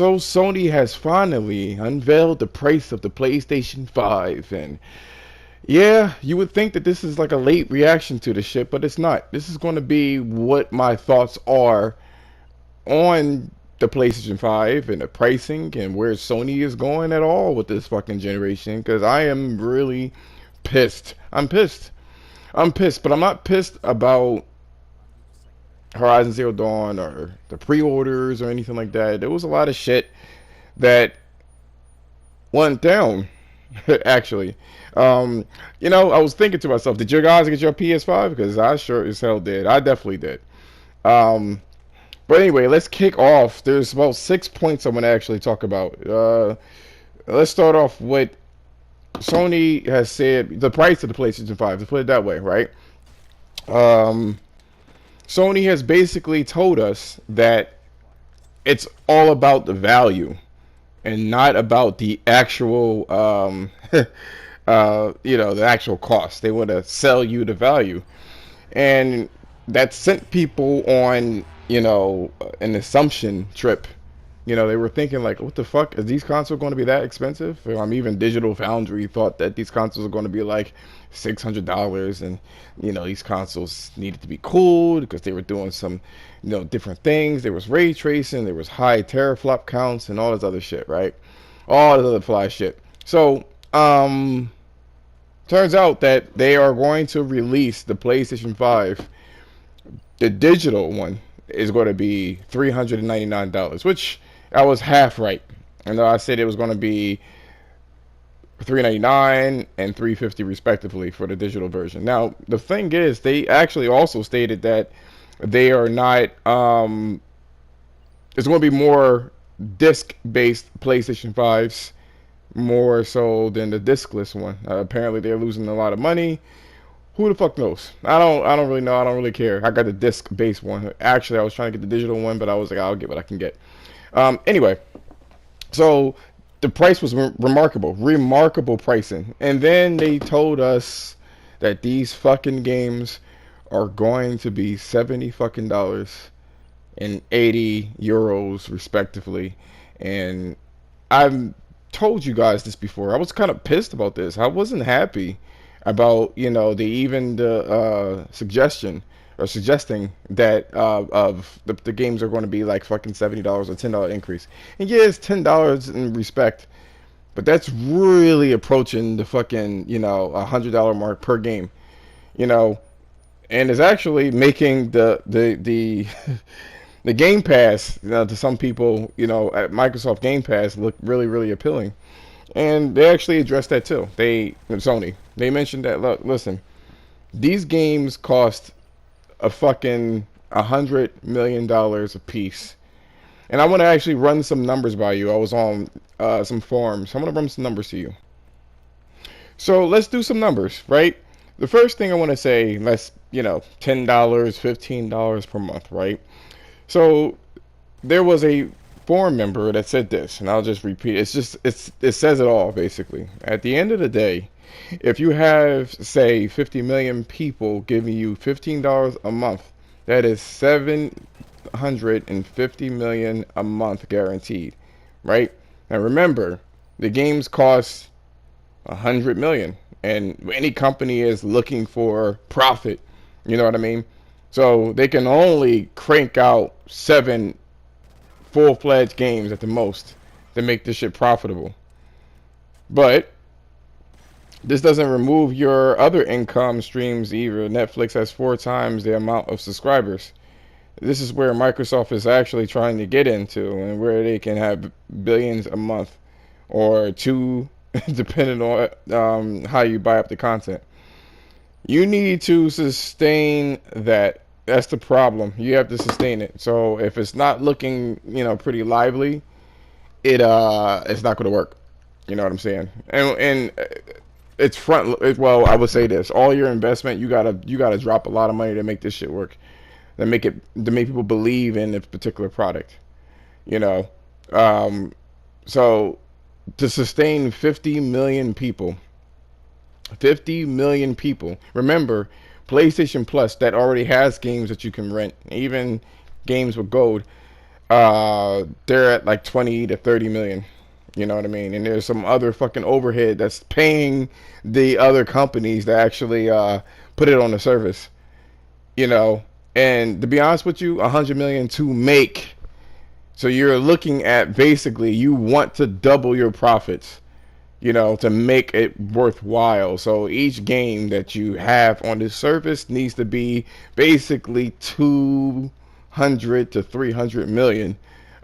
So Sony has finally unveiled the price of the PlayStation 5, and yeah, you would think that this is like a late reaction to the shit, but it's not. This is going to be what my thoughts are on the PlayStation 5 and the pricing and where Sony is going at all with this fucking generation, because I am really pissed. I'm pissed. I'm pissed, but I'm not pissed about Horizon Zero Dawn or the pre-orders or anything like that. There was a lot of shit that went down, actually. Um, I was thinking to myself, did you guys get your PS5? Because I sure as hell did. I definitely did. Um, but anyway, let's kick off. There's about 6 points I'm going to actually talk about. Let's start off with Sony has said the price of the PlayStation 5, to put it that way, right? Um, Sony has basically told us that it's all about the value and not about the actual, the actual cost. They want to sell you the value, and that sent people on, an assumption trip. They were thinking like, what the fuck? Is these consoles going to be that expensive? Even Digital Foundry thought that these consoles are going to be like $600, and these consoles needed to be cooled because they were doing some, different things. There was ray tracing, there was high teraflop counts, and all this other shit, right? All this other fly shit. So, turns out that they are going to release the PlayStation 5. The digital one is going to be $399, which I was half right. And I said it was going to be $399 and $350 respectively for the digital version. Now, the thing is, they actually also stated that they are not. It's going to be more disc-based PlayStation 5s, more so than the discless one. Apparently, they're losing a lot of money. Who the fuck knows? I don't really know. I don't really care. I got the disc-based one. Actually, I was trying to get the digital one, but I was like, I'll get what I can get. Anyway, so the price was remarkable pricing. And then they told us that these fucking games are going to be $70 fucking and €80 respectively. And I've told you guys this before. I was kind of pissed about this. I wasn't happy about the suggestion or suggesting that of the games are going to be like fucking $70 or $10 increase. And yeah, it's $10 in respect, but that's really approaching the fucking $100 mark per game, and it's actually making the the Game Pass, to some people, at Microsoft Game Pass look really, really appealing. And they actually addressed that too. Sony, they mentioned that, look, listen, these games cost a fucking $100 million a piece. And I want to actually run some numbers by you. I was on some forums. I want to run some numbers to you. So let's do some numbers, right? The first thing I want to say, let's, $10, $15 per month, right? So there was a forum member that said this, and I'll just repeat. It says it all basically. At the end of the day, if you have, say, 50 million people giving you $15 a month, that is 750 million a month guaranteed, right? Now remember, the games cost 100 million, and any company is looking for profit. You know what I mean? So they can only crank out 7 full-fledged games at the most to make this shit profitable. But this doesn't remove your other income streams either. Netflix has 4 times the amount of subscribers. This is where Microsoft is actually trying to get into, and where they can have billions a month or two, depending on how you buy up the content. You need to sustain that. That's the problem. You have to sustain it. So if it's not looking, pretty lively, it's not going to work. You know what I'm saying? And it's well, I would say this: all your investment, you gotta drop a lot of money to make this shit work, to make people believe in this particular product. So to sustain 50 million people. 50 million people. Remember, PlayStation Plus, that already has games that you can rent, even games with gold. they're at like 20 to 30 million. You know what I mean? And there's some other fucking overhead that's paying the other companies to actually put it on the service. You know, and to be honest with you, 100 million to make. So you're looking at basically you want to double your profits, you know, to make it worthwhile. So each game that you have on this service needs to be basically 200 to 300 million.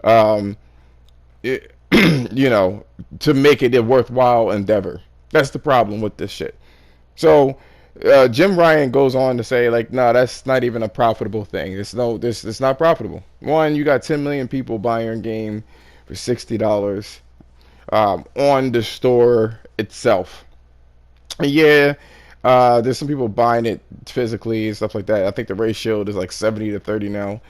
Um, it, you know, to make it a worthwhile endeavor. That's the problem with this shit. So Jim Ryan goes on to say, like, no, that's not even a profitable thing. It's not profitable. One, you got 10 million people buying your game for $60 on the store itself. And yeah, there's some people buying it physically and stuff like that. I think the ratio is like 70 to 30 now.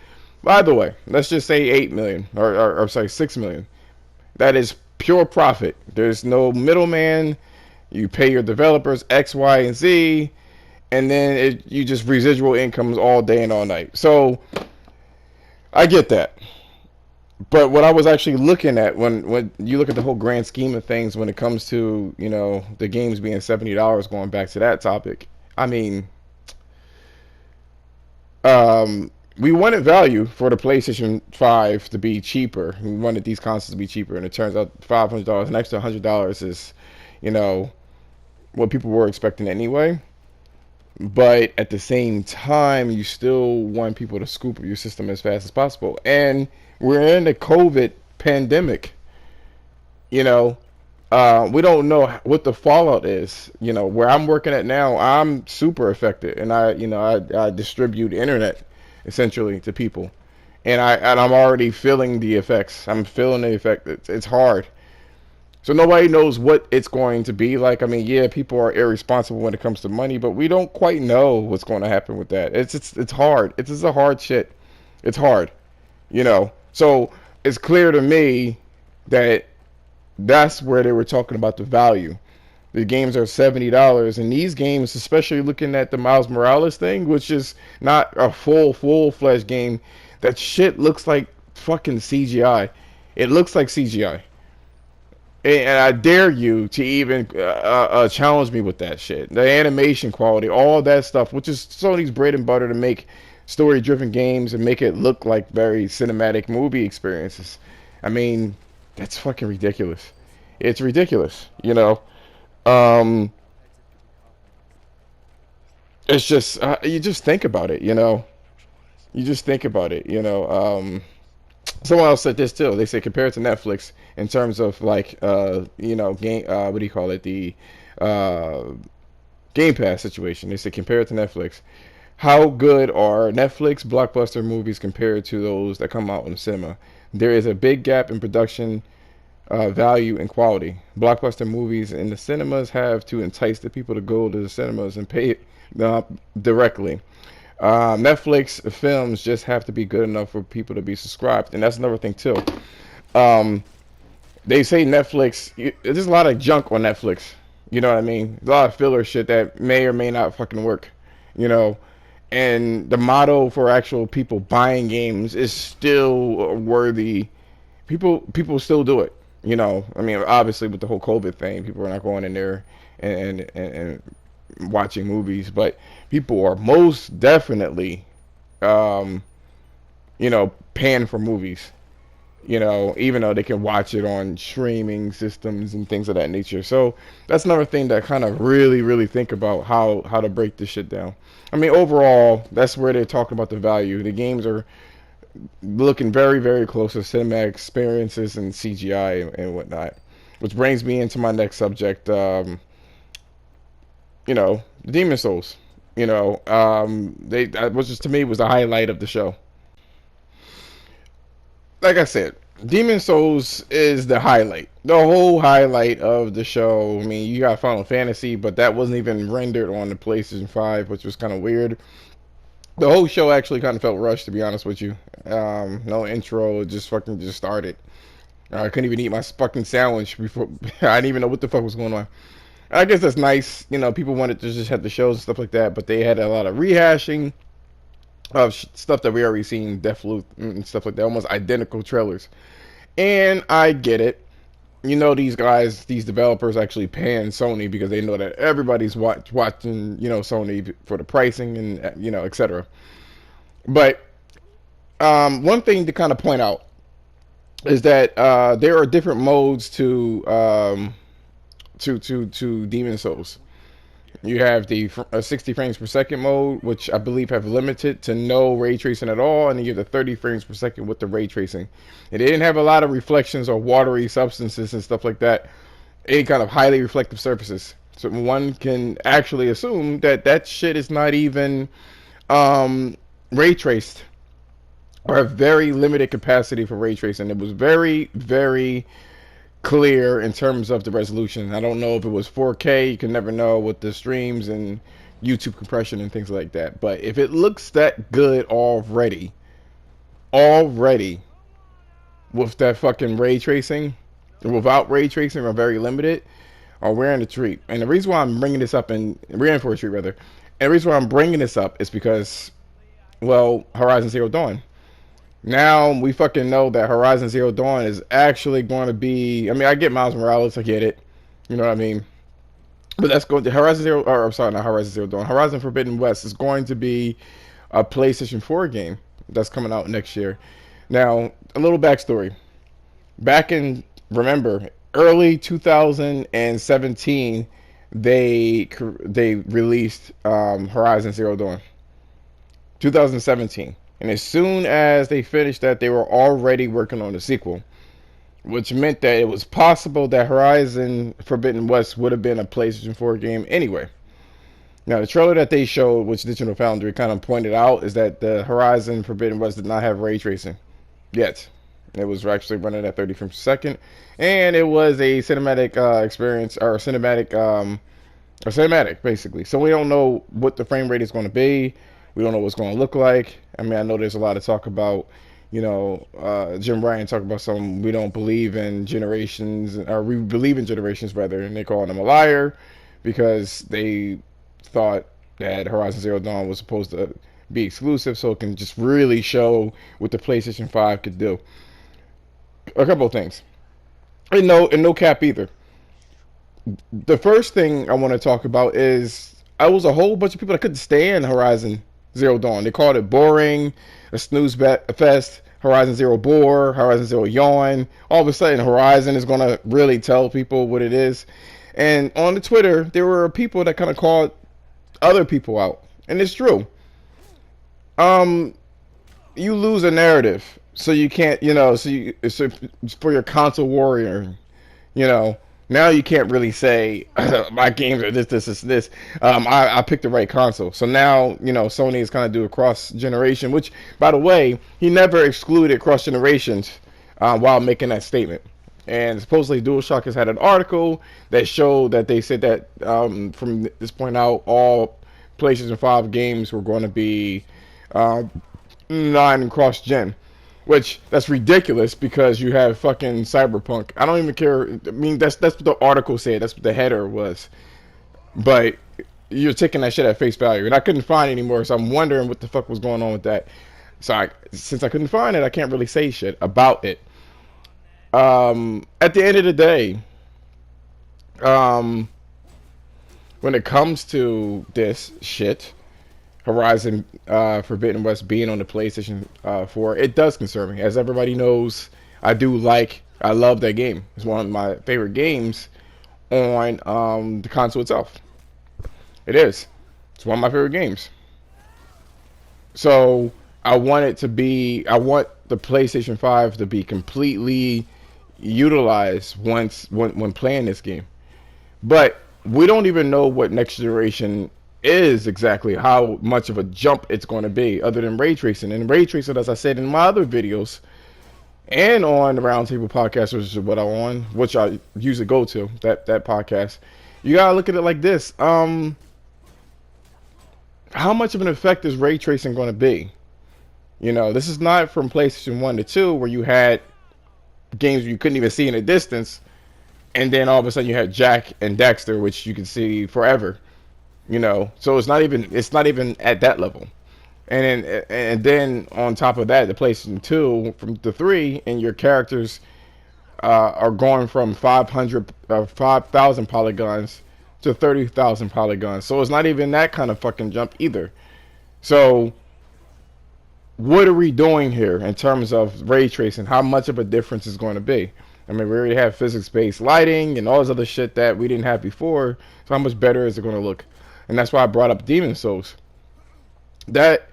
By the way, let's just say 8 million or sorry, 6 million. That is pure profit. There's no middleman. You pay your developers X, Y, and Z, and then you just residual incomes all day and all night. So I get that. But what I was actually looking at when you look at the whole grand scheme of things when it comes to, you know, the games being $70, going back to that topic, I mean, we wanted value for the PlayStation 5 to be cheaper. We wanted these consoles to be cheaper, and it turns out $500, an extra $100 is, you know, what people were expecting anyway. But at the same time, you still want people to scoop up your system as fast as possible. And we're in the COVID pandemic. You know, we don't know what the fallout is. You know, where I'm working at now, I'm super affected, and I distribute internet essentially to people, and I'm already feeling the effects. I'm feeling the effect. It's hard. So nobody knows what it's going to be like. I mean, yeah, people are irresponsible when it comes to money, but we don't quite know what's going to happen with that. It's hard. It's just a hard shit. It's hard, you know. So it's clear to me that that's where they were talking about the value. The games are $70, and these games, especially looking at the Miles Morales thing, which is not a full fledged game, that shit looks like fucking CGI. It looks like CGI. And I dare you to even challenge me with that shit. The animation quality, all that stuff, which is Sony's bread and butter to make story-driven games and make it look like very cinematic movie experiences. I mean, that's fucking ridiculous. It's ridiculous, you know. Um, it's just you just think about it, you know. You just think about it, you know. Someone else said this too. They say compare it to Netflix in terms of like you know, game what do you call it, the uh Game Pass situation. They say compare it to Netflix. How good are Netflix blockbuster movies compared to those that come out in the cinema? There is a big gap in production value and quality. Blockbuster movies in the cinemas have to entice the people to go to the cinemas and pay it directly. Netflix films just have to be good enough for people to be subscribed, and that's another thing too. Um, they say Netflix. There's a lot of junk on Netflix. You know what I mean? A lot of filler shit that may or may not fucking work. You know, and the motto for actual people buying games is still worthy. People still do it. You know, I mean, obviously with the whole COVID thing, people are not going in there and watching movies, but people are most definitely, um, you know, paying for movies. You know, even though they can watch it on streaming systems and things of that nature. So that's another thing that kind of really think about how to break this shit down. I mean, overall, that's where they're talking about the value. The games are looking very close to cinematic experiences and CGI and whatnot. Which brings me into my next subject. You know, Demon Souls. You know, they that was just to me was the highlight of the show. Like I said, Demon Souls is the highlight, the whole highlight of the show. I mean, you got Final Fantasy, but that wasn't even rendered on the PlayStation 5, which was kind of weird. The whole show actually kind of felt rushed, to be honest with you. No intro, it just fucking just started. I couldn't even eat my fucking sandwich before. I didn't even know what the fuck was going on. I guess that's nice. You know, people wanted to just have the shows and stuff like that, but they had a lot of rehashing. of stuff that we already seen, Deathloop and stuff like that, almost identical trailers. And I get it. You know, these guys, these developers actually paying Sony because they know that everybody's watching, Sony for the pricing and, etc. But one thing to kind of point out is that there are different modes to Demon Souls. You have the 60 frames per second mode, which I believe have limited to no ray tracing at all, and then you have the 30 frames per second with the ray tracing. And they didn't have a lot of reflections or watery substances and stuff like that, any kind of highly reflective surfaces. So one can actually assume that that shit is not even ray traced, or a very limited capacity for ray tracing. It was very, very clear in terms of the resolution. I don't know if it was 4K. You can never know with the streams and YouTube compression and things like that. But if it looks that good already with that fucking ray tracing, without ray tracing or very limited, we're in a treat. And the reason why I'm bringing this up, and we're in for a treat rather, and the reason why I'm bringing this up is because, well, Horizon Zero Dawn. Now we fucking know that Horizon Zero Dawn is actually going to be. I mean, I get Miles Morales, I get it. You know what I mean? But that's going to Horizon Zero. Or I'm sorry, not Horizon Zero Dawn. Horizon Forbidden West is going to be a PlayStation 4 game that's coming out next year. Now, a little backstory. Back in, remember, early 2017, they released Horizon Zero Dawn. 2017. And as soon as they finished that, they were already working on the sequel, which meant that it was possible that Horizon Forbidden West would have been a PlayStation 4 game anyway. Now, the trailer that they showed, which Digital Foundry kind of pointed out, is that the Horizon Forbidden West did not have ray tracing yet. It was actually running at 30 frames per second, and it was a cinematic experience, or cinematic basically. So we don't know what the frame rate is going to be. We don't know what's going to look like. I mean, I know there's a lot of talk about, Jim Ryan talk about we don't believe in generations, or we believe in generations rather, and they call him a liar because they thought that Horizon Zero Dawn was supposed to be exclusive, so it can just really show what the PlayStation 5 could do. A couple of things, and no cap either. The first thing I want to talk about is I was a whole bunch of people that couldn't stand Horizon Zero Dawn. They called it boring, a snooze fest, Horizon Zero bore, Horizon Zero yawn. All of a sudden, Horizon is going to really tell people what it is. And on the Twitter, there were people that kind of called other people out. And it's true. You lose a narrative. So you can't, so for your console warrior, you know, now you can't really say my games are this. I picked the right console. So now, Sony is kind of do a cross generation, which, by the way, he never excluded cross generations while making that statement. And supposedly DualShock has had an article that showed that they said that from this point out, all PlayStation 5 games were going to be non-cross-gen. Which, that's ridiculous because you have fucking Cyberpunk. I don't even care. I mean, that's what the article said. That's what the header was. But you're taking that shit at face value. And I couldn't find it anymore, so I'm wondering what the fuck was going on with that. So since I couldn't find it, I can't really say shit about it. At the end of the day, when it comes to this shit, Horizon Forbidden West being on the PlayStation 4, it does concern me. As everybody knows, I love that game. It's one of my favorite games on the console itself. It is. It's one of my favorite games. So I want the PlayStation 5 to be completely utilized when playing this game. But we don't even know what next generation is exactly, how much of a jump it's going to be, other than ray tracing. And ray tracing, as I said in my other videos and on the Roundtable podcast, which is what I'm on, which I usually go to, that podcast, you gotta look at it like this. How much of an effect is ray tracing going to be? This is not from PlayStation 1 to 2 where you had games you couldn't even see in the distance, and then all of a sudden you had Jack and Dexter, which you can see forever. So it's not even at that level. and then on top of that, the PlayStation 2 from the 3, and your characters are going from 5,000 polygons to 30,000 polygons. So it's not even that kind of fucking jump either. So what are we doing here in terms of ray tracing? How much of a difference is going to be? I mean, we already have physics-based lighting and all this other shit that we didn't have before. So how much better is it going to look? And that's why I brought up Demon Souls. That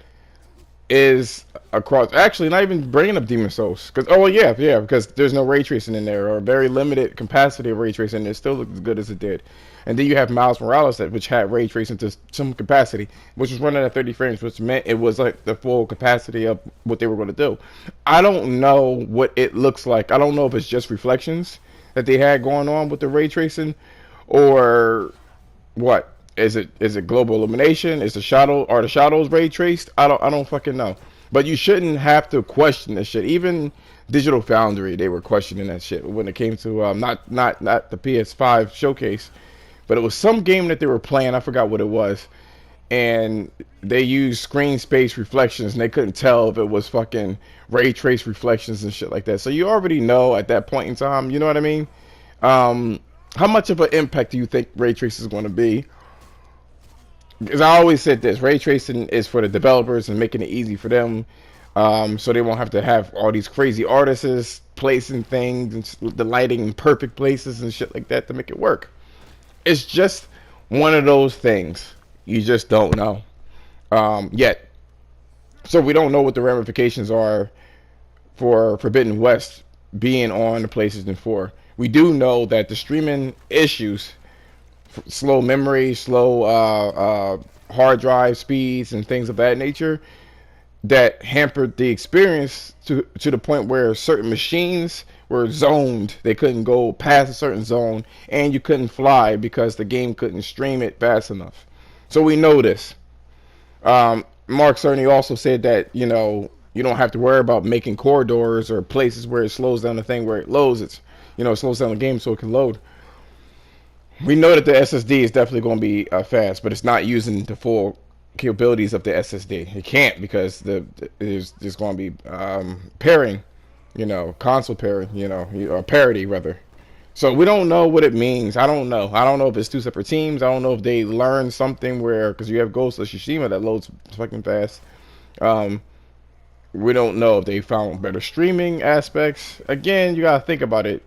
is across, actually not even bringing up Demon Souls, because yeah, because there's no ray tracing in there, or very limited capacity of ray tracing. It still looks as good as it did. And then you have Miles Morales, which had ray tracing to some capacity, which was running at 30 frames, which meant it was like the full capacity of what they were going to do. I don't know what it looks like. I don't know if it's just reflections that they had going on with the ray tracing, or what. Is it global illumination? Is the shadow, are the shadows ray traced? I don't fucking know. But you shouldn't have to question this shit. Even Digital Foundry, they were questioning that shit when it came to not the PS5 showcase, but it was some game that they were playing. I forgot what it was, and they used screen space reflections, and they couldn't tell if it was fucking ray trace reflections and shit like that. So you already know at that point in time. You know what I mean? How much of an impact do you think ray trace is going to be? Because I always said this, ray tracing is for the developers and making it easy for them, so they won't have to have all these crazy artists placing things and the lighting in perfect places and shit like that to make it work. It's just one of those things you just don't know yet. So we don't know what the ramifications are for Forbidden West being on the PlayStation 4. We do know that the streaming issues, slow memory, slow hard drive speeds, and things of that nature, that hampered the experience to the point where certain machines were zoned. They couldn't go past a certain zone, and you couldn't fly because the game couldn't stream it fast enough. So we know this. Mark Cerny also said that, you don't have to worry about making corridors or places where it slows down the thing where it loads. It slows down the game so it can load. We know that the SSD is definitely going to be fast, but it's not using the full capabilities of the SSD. It can't, because there's going to be pairing, console pairing, or parity rather. So we don't know what it means. I don't know. I don't know if it's two separate teams. I don't know if they learned something where, because you have Ghost of Tsushima that loads fucking fast. We don't know if they found better streaming aspects. Again, you gotta think about it.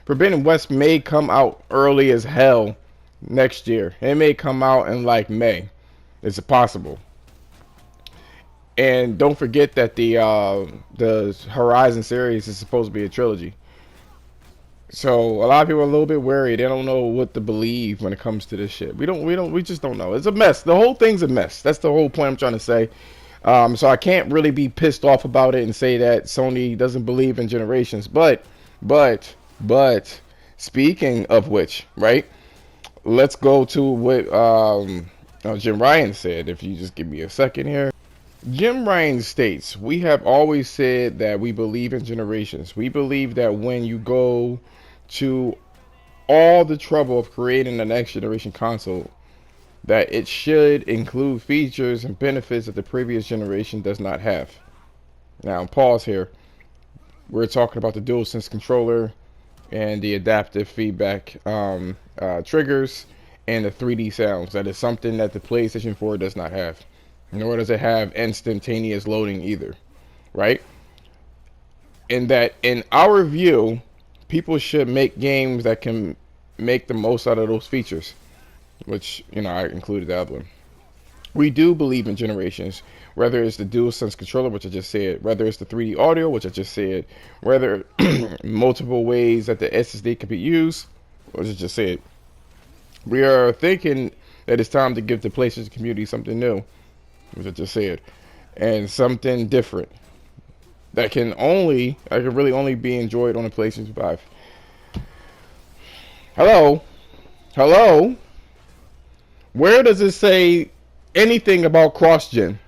Forbidden West may come out early as hell next year. It may come out in like May. It's possible. And don't forget that the Horizon series is supposed to be a trilogy. So a lot of people are a little bit wary. They don't know what to believe when it comes to this shit. We just don't know. It's a mess. The whole thing's a mess. That's the whole point I'm trying to say. So I can't really be pissed off about it and say that Sony doesn't believe in generations. But speaking of which, right? Let's go to what Jim Ryan said. If you just give me a second here. Jim Ryan states, "We have always said that we believe in generations. We believe that when you go to all the trouble of creating the next generation console, that it should include features and benefits that the previous generation does not have." Now, pause here. We're talking about the DualSense controller and the adaptive feedback triggers and the 3D sounds. That is something that the PlayStation 4 does not have. Nor does it have instantaneous loading either, right? And that, in our view, people should make games that can make the most out of those features, which, I included the other one. We do believe in generations, whether it's the DualSense controller, which I just said, whether it's the 3D audio, which I just said, whether multiple ways that the SSD can be used, which I just said. We are thinking that it's time to give the PlayStation community something new, which I just said, and something different that can really only be enjoyed on the PlayStation 5. Hello? Where does it say anything about cross-gen?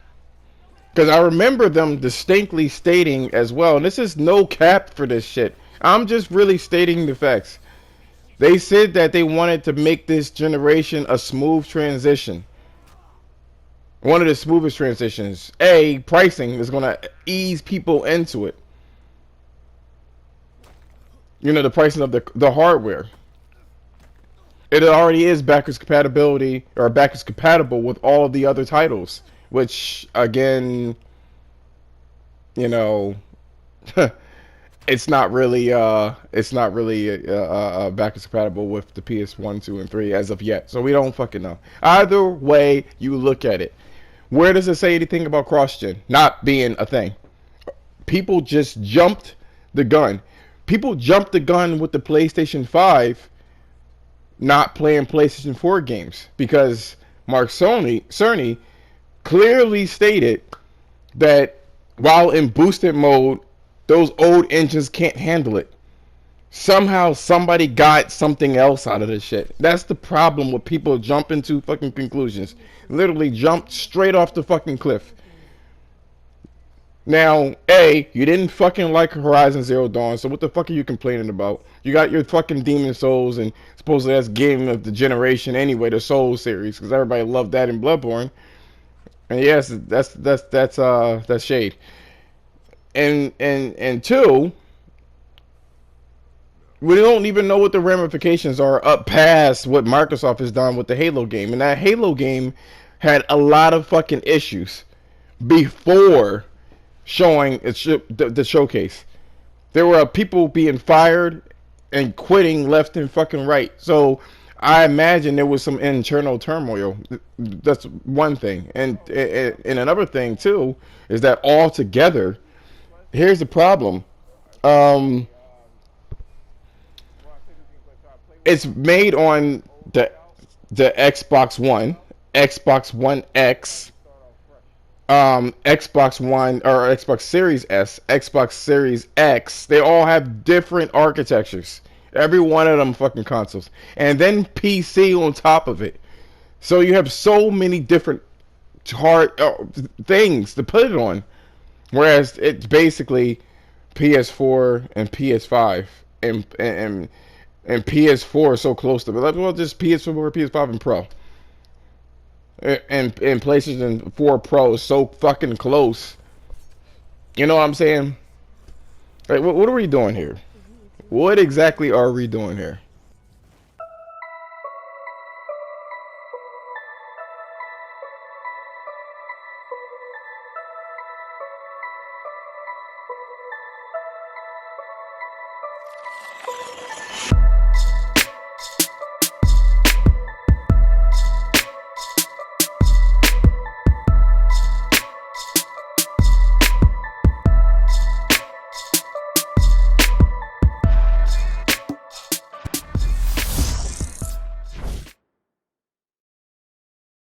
Because I remember them distinctly stating as well, and this is no cap for this shit. I'm just really stating the facts. They said that they wanted to make this generation a smooth transition. One of the smoothest transitions. A, pricing is going to ease people into it. You know, the pricing of the hardware. It already is backwards compatibility or backwards compatible with all of the other titles, which again, you know, it's not really backwards compatible with the PS1, 2, and 3 as of yet. So we don't fucking know. Either way you look at it, where does it say anything about cross-gen not being a thing? People just jumped the gun. People jumped the gun with the PlayStation 5 not playing PlayStation 4 games because Mark Cerny clearly stated that while in boosted mode, those old engines can't handle it. Somehow somebody got something else out of this shit. That's the problem with people jumping to fucking conclusions. Literally jumped straight off the fucking cliff. Now, A, you didn't fucking like Horizon Zero Dawn, so what the fuck are you complaining about? You got your fucking Demon Souls, and supposedly that's game of the generation anyway, the Souls series, because everybody loved that in Bloodborne. And yes, that's shade. And two, we don't even know what the ramifications are up past what Microsoft has done with the Halo game, and that Halo game had a lot of fucking issues before showing the showcase. There were people being fired and quitting left and fucking right. So I imagine there was some internal turmoil. That's one thing, and another thing too is that altogether, here's the problem. Um, it's made on the Xbox One, Xbox One X, Xbox One or Xbox Series S, Xbox Series X, they all have different architectures. Every one of them fucking consoles. And then PC on top of it. So you have so many different hard things to put it on. Whereas it's basically PS4 and PS5 and PS4 is so close to it. Well, just PS4, PS5, and Pro. And PlayStation 4 Pro is so fucking close. You know what I'm saying? Like, what are we doing here? What exactly are we doing here?